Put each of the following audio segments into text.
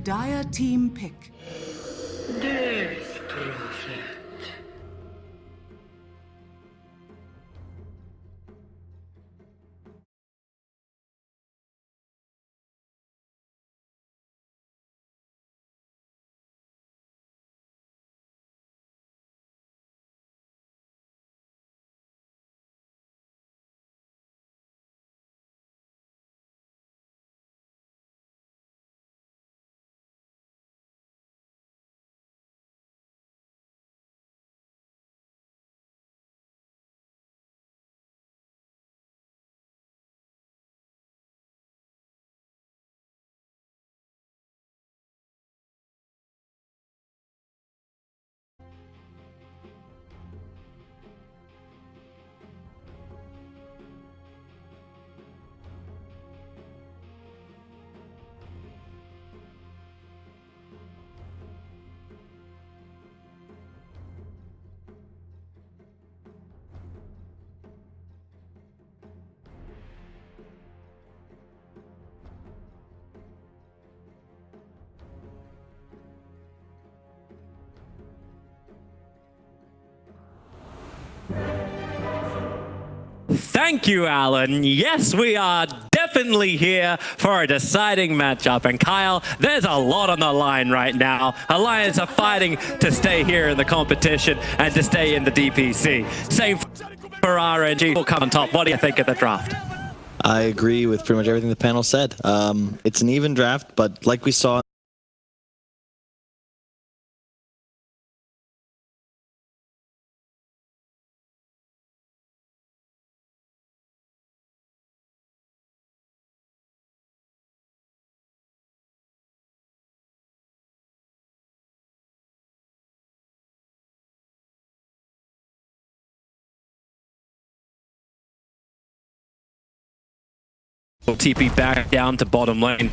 Dire team pick. Death Prophet. Thank you, Alan. Yes, we are definitely here for a deciding matchup. And Kyle, there's a lot on the line right now. Alliance are fighting to stay here in the competition and to stay in the DPC. Same for RNG. Will come on top. What do you think of the draft? I agree with pretty much everything the panel said. It's an even draft, but like we saw TP back down to bottom lane.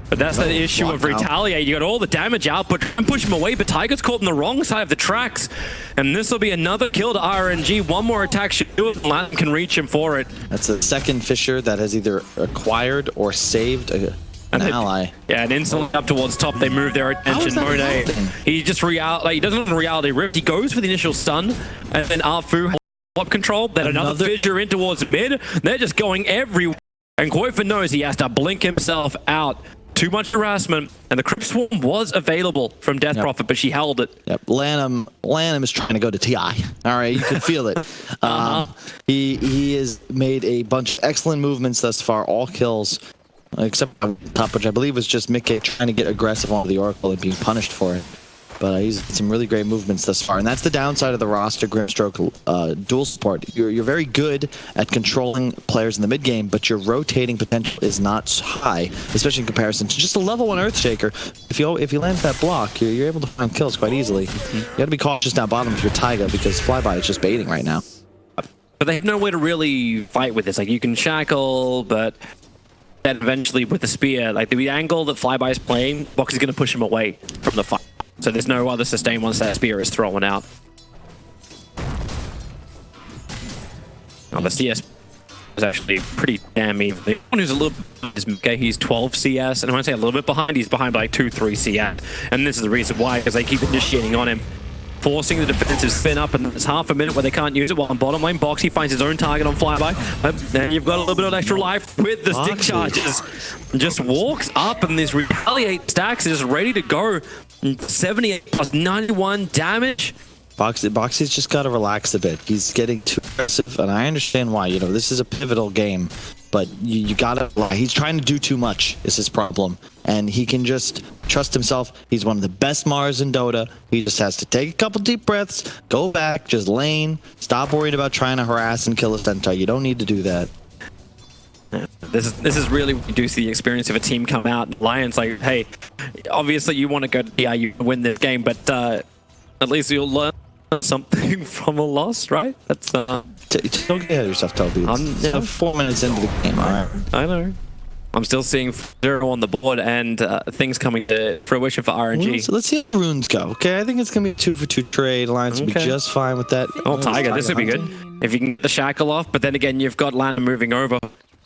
But that's the issue of Retaliate. You got all the damage output and push him away, but Tiger's caught on the wrong side of the tracks. And this will be another kill to RNG. One more attack should do it, and Latin can reach him for it. that's a second Fisher that has either acquired or saved an ally. Yeah, and instantly up towards top, they move their attention. Monet, he just he doesn't have reality rift. He goes for the initial stun, and then Arfu up control. Then another fissure in towards mid. They're just going everywhere. And Koifa knows he has to blink himself out. Too much harassment, and the Crypt Swarm was available from Death Prophet, but she held it. Yep, Lanham is trying to go to TI. All right, you can feel it. He has made a bunch of excellent movements thus far, all kills, except on top, which I believe was just Mickey trying to get aggressive on the Oracle and being punished for it. But he's had some really great movements thus far, and that's the downside of the roster Grimstroke dual support. You're very good at controlling players in the mid game, but your rotating potential is not high, especially in comparison to just a level 1 Earthshaker. If you land that block, you're able to find kills quite easily. You got to be cautious down bottom with your Taiga because Flyby is just baiting right now. But they have no way to really fight with this. Like, you can shackle, but then eventually with the spear, like the angle that Flyby is playing, Box is going to push him away from the fight. So there's no other sustain once that spear is thrown out. Oh, the CS is actually pretty damn even. The one who's a little bit is Mickey. He's 12 CS, and when I say a little bit behind, he's behind by like 2-3 CS. And this is the reason why, because they keep initiating on him, forcing the defensive spin up, and it's half a minute where they can't use it. While on bottom lane, Boxy finds his own target on Flyby. Then you've got a little bit of extra life with the stick charges. Just walks up, and this Retaliate stacks is ready to go. 78 plus 91 damage. Boxy's just got to relax a bit. He's getting too aggressive, and I understand why. You know, this is a pivotal game, but you gotta. He's trying to do too much is his problem, and he can just trust himself. He's one of the best Mars in Dota. He just has to take a couple deep breaths, go back, just lane, stop worrying about trying to harass and kill a Sentai. You don't need to do that. This is really when you do see the experience of a team come out. Lions like, hey, obviously you want to go to DI, you win this game, but at least you'll learn something from a loss, right? That's don't get ahead of yourself, Toby. It's 4 minutes into the game, all right? I know. I'm still seeing 0 on the board and things coming to fruition for RNG. Well, so let's see how runes go, okay? I think it's going to be a 2-for-2 trade. Alliance will be just fine with that. Oh, Tiger, this would be good. If you can get the shackle off, but then again, you've got Lana moving over.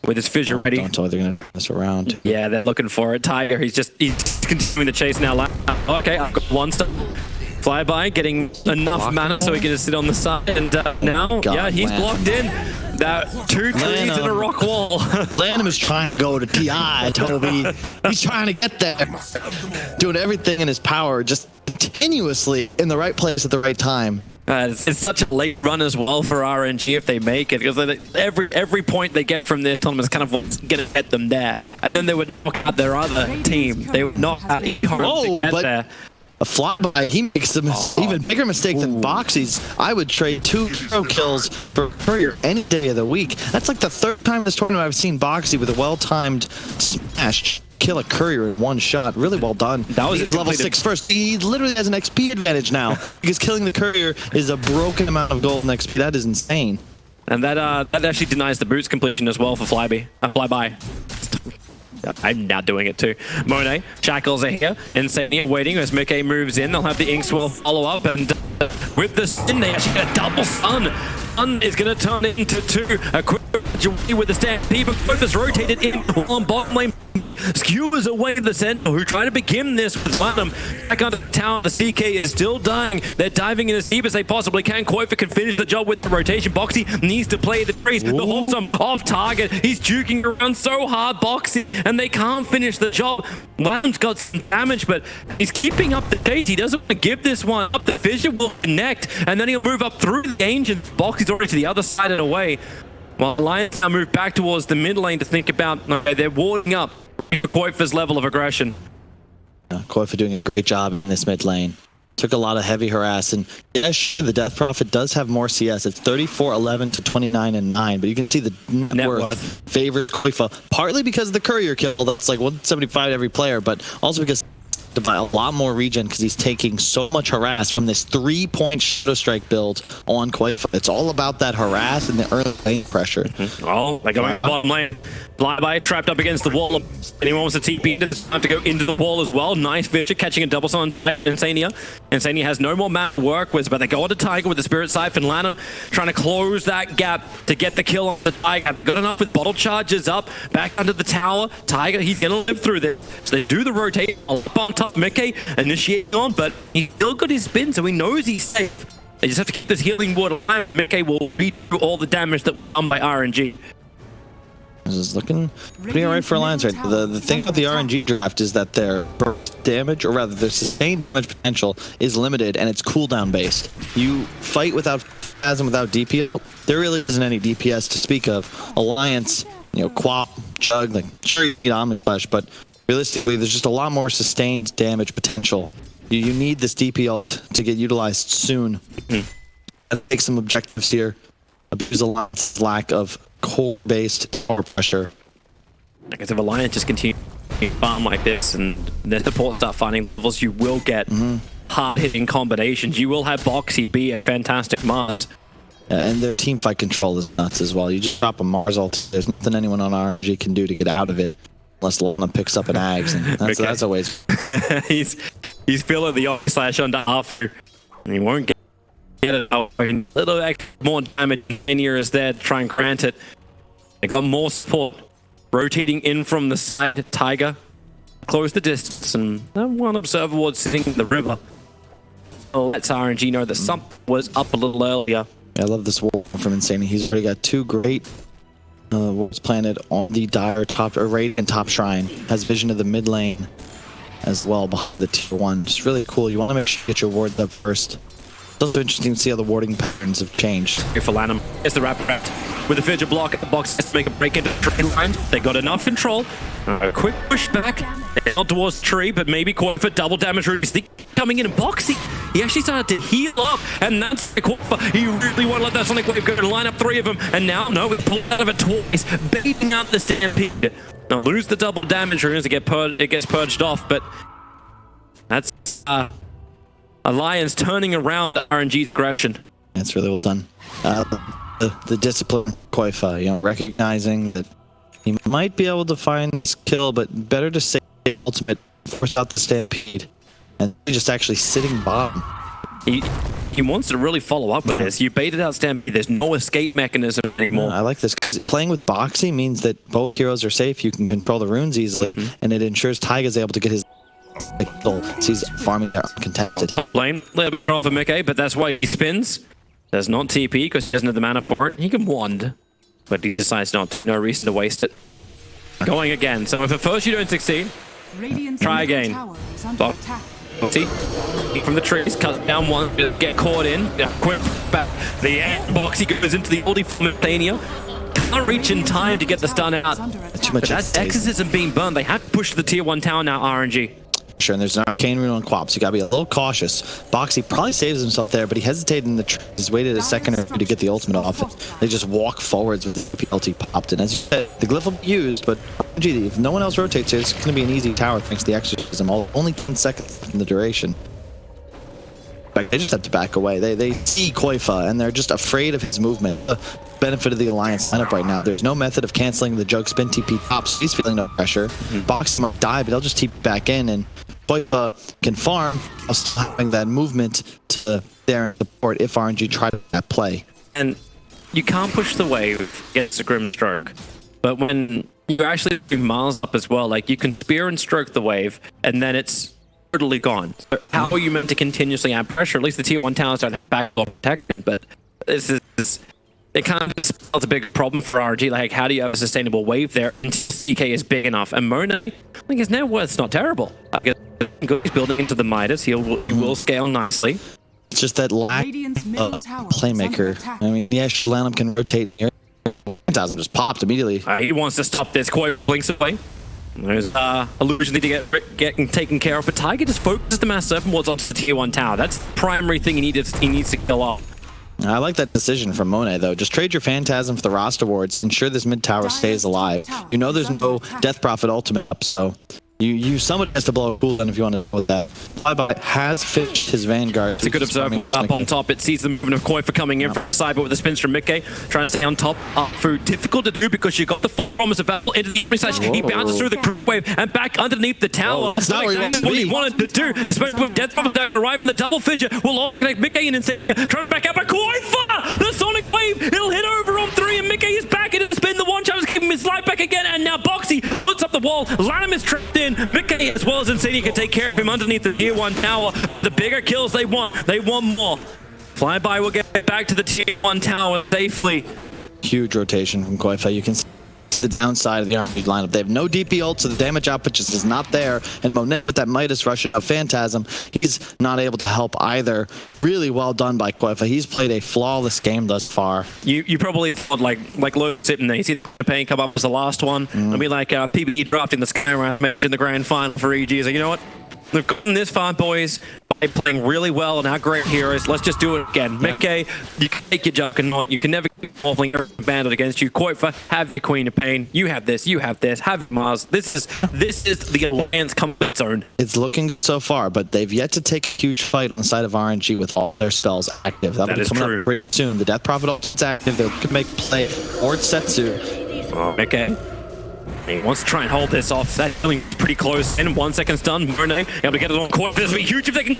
with his fissure ready. Don't tell me they're gonna mess around. Yeah, they're looking for it. Tiger, he's continuing the chase now. Okay, I've got one step. Flyby, getting enough mana so he can just sit on the side, and now, yeah, he's blocked in. That 2 trees in a rock wall. Lanham is trying to go to TI, Toby. He's trying to get there. Doing everything in his power, just continuously in the right place at the right time. It's such a late run as well for RNG if they make it, because every point they get from their tournament is kind of what's going to get them there. And then they would knock out their other team. They would knock out to get there. A flyby, he makes an even bigger mistake than Boxy's. I would trade 2 hero kills for Courier any day of the week. That's like the 3rd time this tournament I've seen Boxy with a well-timed smash kill a Courier in one shot. Really well done. That was level 6 first. He literally has an XP advantage now because killing the Courier is a broken amount of golden XP. That is insane. And that actually denies the boots completion as well for Flyby. I'm now doing it too. Monet, Shackles are here. Insania waiting as Mickey moves in. They'll have the Inkswell follow up, and with the stun, they actually get a double stun. Stun is going to turn it into 2. A quick with the stampede, but both is rotated in on bottom lane. Skewers away the Sentinel, who try to begin this with Platinum. Back under the tower, the CK is still dying. They're diving in as deep as they possibly can. Koifa can finish the job with the rotation. Boxy needs to play the trees. The Holzum off target. He's juking around so hard, Boxy, and they can't finish the job. Platinum's got some damage, but he's keeping up the chase. He doesn't want to give this one up. The fissure will connect, and then he'll move up through the Ancient. Boxy's already to the other side and away. While Alliance now move back towards the mid lane to think about, okay, they're warding up Koifa's level of aggression. Koifa doing a great job in this mid lane. Took a lot of heavy harass, and yes, the Death Prophet does have more CS. It's 34-11 to 29-9, but you can see the net worth favors Koifa, partly because of the Courier kill that's like 175 to every player, but also because to buy a lot more regen because he's taking so much harass from this 3-point Shadow Strike build on Koifa. It's all about that harass and the early lane pressure. Oh, they're going bottom lane. Flyby trapped up against the wall. Anyone wants to TP, have to go into the wall as well. Nice Fisher catching a double on Insania. Insania has no more map to work with, but they go on to Tiger with the Spirit Siphon. Lana trying to close that gap to get the kill on the Tiger. Good enough with bottle charges up, back under the tower. Tiger, he's going to live through this. So they do the rotate up on top. Mickey initiating on, but he's still got his spin, so he knows he's safe. They just have to keep this healing ward alive. Mickey will beat through all the damage that was done by RNG. This is looking pretty alright for Alliance right now. The thing about the RNG draft is that their burst damage, or rather their sustained damage potential, is limited and it's cooldown based. You fight without Phasm, without DPS. There really isn't any DPS to speak of. Alliance, you know, Quap, Chug, like sure you need Omni Flash, but realistically there's just a lot more sustained damage potential. You need this DP ult to get utilized soon. Take some objectives here. Abuse Alliance's lack of core-based power pressure. I guess if Alliance just continue to farm like this and the support start finding levels, you will get hard-hitting combinations. You will have Boxy be a fantastic Mars. And their team fight control is nuts as well. You just drop a Mars ult, there's nothing anyone on RNG can do to get out of it unless Lana picks up an Ags, and that's always... he's feeling the slash under after, and he won't get it out. A little extra more damage in here is there to try and grant it. They got more support rotating in from the side. Tiger close the distance, and one observer was sitting in the river. Oh, lets RNG know that something was up a little earlier. Yeah, I love this wall from Insane. He's already got 2 great wards planted on the Dire top, or Radiant top shrine. Has vision of the mid lane as well behind the tier 1. Just really cool. You want to make sure you get your wards up first. It's also interesting to see how the warding patterns have changed. Here for Lanham. It's the wrap with the fidget block. The box has to make a break into the tree line. They got enough control. A quick push back. Not towards the tree, but maybe Koifa double damage. Really coming in and Boxy. He actually started to heal up, and that's the Koifa. He really wanted to let that Sonic Wave go and line up 3 of them, and now, no, we pulled out of it twice, baiting out the Stampede. Now lose the double damage runes, it gets purged off, but that's Alliance turning around RNG's aggression. That's really well done. The discipline Koifa, you know, recognizing that he might be able to find this kill, but better to save the ultimate, force out the Stampede, and just actually sitting bottom. He he wants to really follow up with this. You baited out Stampede. There's no escape mechanism anymore. I like this. Playing with Boxy means that both heroes are safe. You can control the runes easily, and it ensures Taiga's able to get his goal. He's farming there uncontested. Blame a little bit off of Mickey, but that's why he spins. Does not TP because he doesn't have the mana for it. He can wand, but he decides not. No reason to waste it. Going again. So if at first you don't succeed, try again. See? From the trees, cut down one, get caught in. Quick back. The Boxy goes into the oldie from Mania. Can't reach in time to get the stun out. Too much. That exorcism being burned. They have to push the tier 1 tower now, RNG. Sure, and there's an arcane rune on Quap, so you gotta be a little cautious. Boxy probably saves himself there, but he hesitated in the trees. He's waited a second or two to get the ultimate off it. They just walk forwards with the PLT popped in. As you said, the glyph will be used, but gee, if no one else rotates here, it's gonna be an easy tower thanks to the exorcism. Only 10 seconds in the duration. But they just have to back away. They see Koifa, and they're just afraid of his movement. The benefit of the Alliance lineup right now. There's no method of canceling the Jug Spin TP top, so he's feeling no pressure. Boxy might die, but he'll just TP back in, and Koifa can farm while still having that movement to there support if RNG try to that play. And you can't push the wave against a Grim Stroke. But when you actually do Mars up as well, like you can spear and stroke the wave, and then it's totally gone. So how are you meant to continuously add pressure? At least the tier 1 towers don't have backdoor protection, but this is it kind of spells a big problem for RNG. Like, how do you have a sustainable wave there until CK is big enough? And Mona, I think his net worth's not terrible. I guess he's building into the Midas. He will scale nicely. It's just that lack of playmaker. I mean, yeah, Shalanum can rotate here. Phantasm just popped immediately. He wants to stop this. Koi blinks away. There's illusion to get taken care of, but Tiger just focuses the Mass Serpent Wards onto the tier 1 tower. That's the primary thing he needs to kill off. I like that decision from Monet, though. Just trade your Phantasm for the roster wards. Ensure this mid tower stays alive. You know there's no Death Prophet ultimate up, so you someone has to blow a cooldown if you want to go with that. Flyby has fished his Vanguard. It's a good observer up on top. It sees the movement of Koi for coming in from the side, but with the spins from Mickey, trying to stay on top. Up through, difficult to do because you got the promise of battle into the slash. He bounces through the creep wave and back underneath the tower. That's not what he wanted to do. Especially with Death Prophet that arrived from the double fissure. Will all connect Mickey and instead trying to back out by Koi. The Sonic Wave, it'll hit over on 3 and Mickey is back into the spin. The one challenge giving him his life back again, and now Boxy puts up the wall. Lanham is trapped in. Mickey as well as Insania can take care of him underneath the tier 1 tower. The bigger kills they want more. Flyby will get back to the tier 1 tower safely. Huge rotation from Koifa. You can see the downside of the RNG lineup. They have no DP ult, so the damage output just is not there. And Monet with that Midas rush of Phantasm, he's not able to help either. Really well done by Koifa. He's played a flawless game thus far. You probably thought like Luke sitting there. You see the campaign come up as the last one. It'll be like PBE drafting the Sky round in the grand final for EG. He's like, you know what? We've gotten this far, boys, by playing really well and our great heroes. Let's just do it again. Mickey, you can take your Juggernaut. You can never keep Morphling banded against you. Koifa, have your Queen of Pain. You have this. You have this. Have Mars. This is the Alliance comfort zone. It's looking so far, but they've yet to take a huge fight on the side of RNG with all their spells active. That'll be coming up very soon. The Death Prophet ultimate's active. They can make play or Setsu. Oh, Mickey. He wants to try and hold this off. That's feeling pretty close. In 1 second stun, Monet able to get it on court. This will be huge if they can.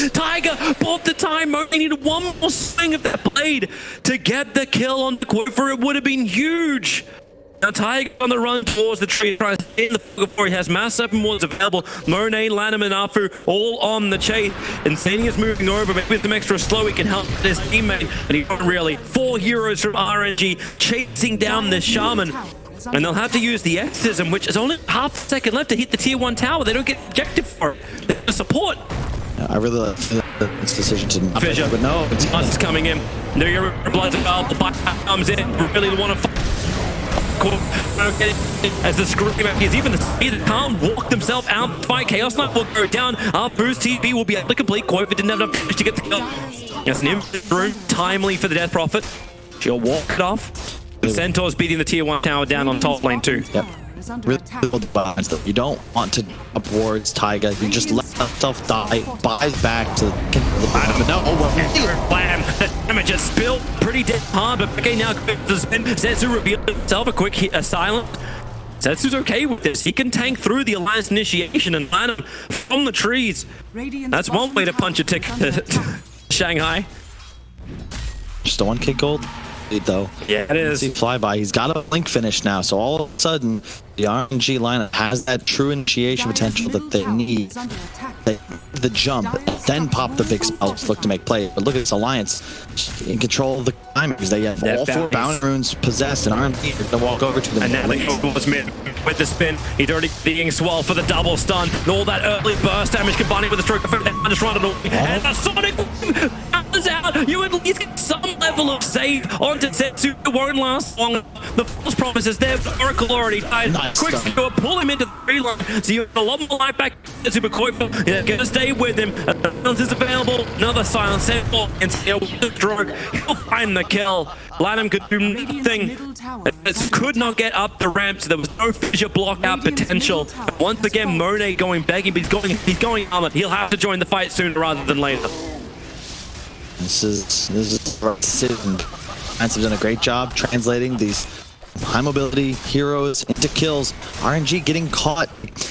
Tiger bought the time. Monet needed one more swing of that blade to get the kill on the Quiver. It would have been huge. Now Tiger on the run towards the tree, tries to hit the before he has Mass Serpent Wards available. Monet, Lanham, and Afu all on the chase. Insania's moving over, but with them extra slow, he can help his teammate. And he can't really. 4 heroes from RNG chasing down this Shaman. And they'll have to use the Exorcism, which is only half a second left to hit the tier 1 tower. They don't get objective for it. They have to support. I really like this decision to not Fissure. but no. It's coming in. Your blood's available. Comes in. Really want to as the scream is even the speed that can't walk themselves out the fight. Chaos Knight will go down. Our boost TP will be able to complete. Koifa didn't have enough damage to get the kill. It's an infinite room. Timely for the Death Prophet. She'll walk it off. The Centaur's beating the tier 1 tower down on top lane too. Yep. Really good balance though. You don't want to upwards Taiga. You just let yourself die. Buys back to the bottom. No, blam! The damage is spilled pretty dead hard, but okay, now the spin. Zetsu revealed himself a quick hit, a silent. Zetsu's okay with this. He can tank through the Alliance initiation and land him from the trees. That's one way to punch a ticket. Shanghai. Just a 1K gold lead, though. Yeah, it is. See flyby. He's got a blink finish now, so all of a sudden the RNG lineup has that true initiation potential that they need. The jump, then pop the big spells, look to make plays. But look at this alliance in control of the timings. They have all 4 bounty runes possessed, and RNG are gonna walk over to them. And now the was mid with the spin. He's already being swell for the double stun. And all that early burst damage combining with the stroke of it. Just run it away. And the Sonic is out. You at least get some level of save onto Zetsu. It won't last long. The false promise is there. Oracle already died. Nice Quick stun. go pull him into the 3 line. So you have a lot more life back. Super Koifa. You're gonna stay with him. Silence is available. Another silence. And with the stroke. He'll find the kill. Lanham could do nothing. It could not get up the ramp, so there was no fissure block out potential. Once again, Monet going begging, but he's going armored. He'll have to join the fight sooner rather than later. This is decision. Fans have done a great job translating these high mobility heroes into kills. RNG getting caught.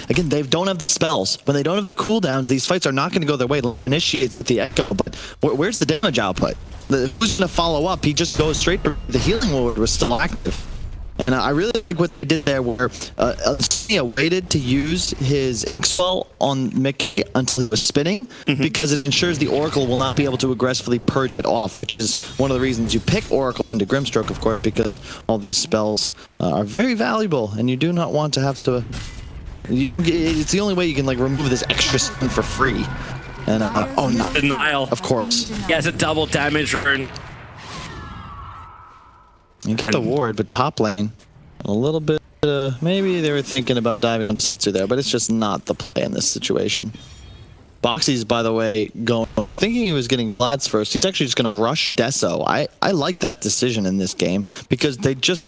Again, they don't have the spells. When they don't have cooldown, these fights are not going to go their way. They'll initiate with the Echo, but where's the damage output? Who's going to follow up? He just goes straight for the healing ward was still active. And I really like what they did there, where Cia waited to use his X-Spell on Mickey until he was spinning, because it ensures the Oracle will not be able to aggressively purge it off, which is one of the reasons you pick Oracle into Grimstroke, of course, because all these spells are very valuable, and you do not want to have to... it's the only way you can like remove this extra stun for free. And oh no, Denial. of course. He has a double damage rune. You get the ward, but top lane, a little bit, maybe they were thinking about diving into there, but it's just not the play in this situation. Boxy's, by the way, thinking he was getting Glads first. He's actually just going to rush Deso. I like that decision in this game, because they just,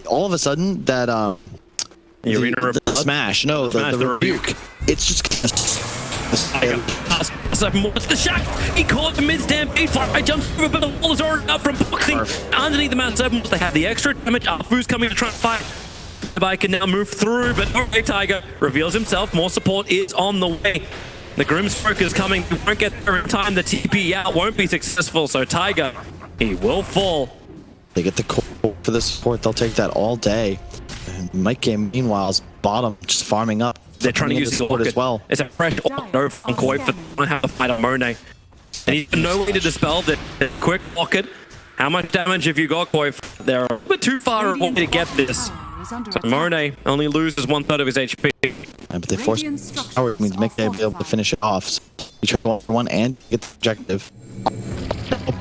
all of a sudden, that, the smash, no, the rebuke, it's just What's the shot? He caught the mid-stampede fire. I jumped over, but the wall is already up from boxing. Underneath the Mount 7, they have the extra damage. Afu's coming to try and fight. The bike can now move through, but okay, Tiger reveals himself. More support is on the way. The Grimstroke is coming. He won't get there in time. The TP out won't be successful, so Tiger, he will fall. They get the core for the support. They'll take that all day. And Mike Game, meanwhile, is bottom, just farming up. They're trying to use the support as well. It's a fresh order from Koi for to have a fight on Monet. And he's no way to dispel the quick pocket. How much damage have you got, Koi? They're a bit too far away to get this. So Monet only loses 1/3 of his HP. But they force power, means Mick will be able to finish it off. So you try 1-1 and get the objective.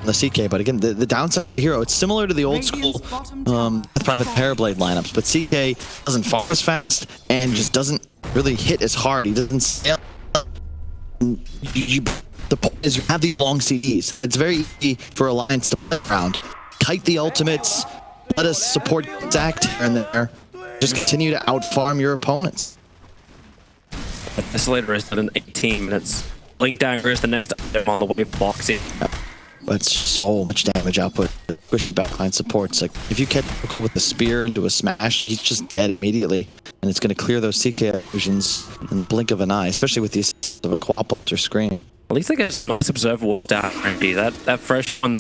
The CK, but again, the downside of the hero, it's similar to the old school Private Parablade lineups, but CK doesn't fall as fast and just doesn't really hit as hard. He doesn't scale. The point is you have these long CDs. It's very easy for Alliance to play around. Kite the ultimates, let us support Zact here and there. Just continue to outfarm your opponents. This later is at an 18 minutes. Link Dagger is the next item on the wave boxing. But it's so much damage output. Squishy backline supports. Like if you catch with a spear into a smash, he's just dead immediately, and it's going to clear those CK illusions in the blink of an eye, especially with the assist of a Quapult or Scream. At least I guess nice observable down. That fresh one